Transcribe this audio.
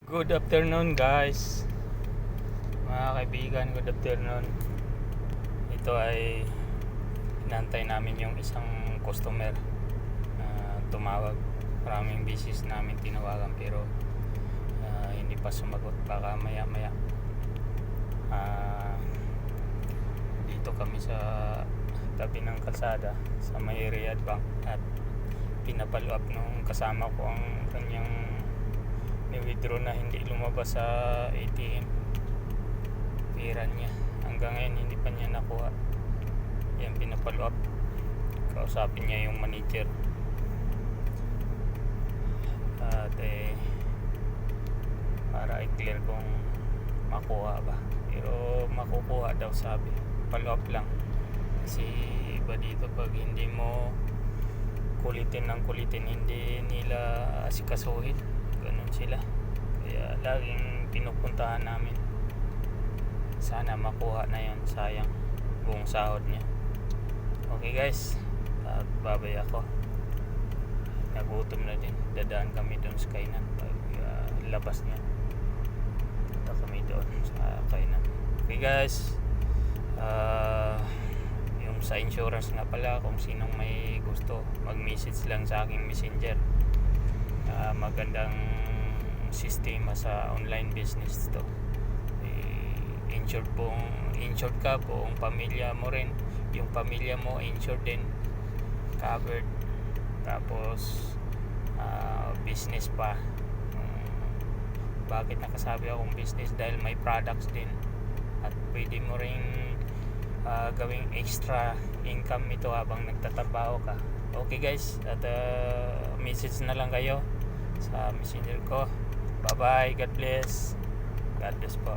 Good afternoon guys, mga kaibigan, good afternoon. Ito ay inantay namin yung isang customer na tumawag. Maraming business namin tinawagan pero hindi pa sumagot. Baka maya maya. Dito kami sa tabi ng kalsada sa may Riyadh Bank at pinapalo up nung kasama ko ang kanyang ni-withdraw na hindi lumabas sa ATM pera niya. Hanggang ngayon hindi pa niya nakuha. Yan, pinapalo up. Kausapin niya yung manager at para i-clear kung makuha ba, pero makukuha daw sabi. Follow up lang kasi iba dito pag hindi mo kulitin ng kulitin hindi nila asikasuhin. Ganun sila, kaya laging pinupuntahan namin. Sana makuha na yon, sayang buong sahod niya. Okay guys, at babay ako, nagutom na din. Dadaan kami doon sa kainan pag labas niya. Punta kami doon sa kainan. Okay guys, yung sa insurance nga pala, kung sinong may gusto, mag-message lang sa aking messenger. Magandang sistema sa online business to. Insured ka, buong pamilya mo rin, yung pamilya mo insured din, covered. Tapos business pa. Bakit nakasabi akong business? Dahil may products din at pwede mo rin gawing extra income ito habang nagtatrabaho ka. Okay guys, at message na lang kayo sa messenger ko. Bye bye, God bless po.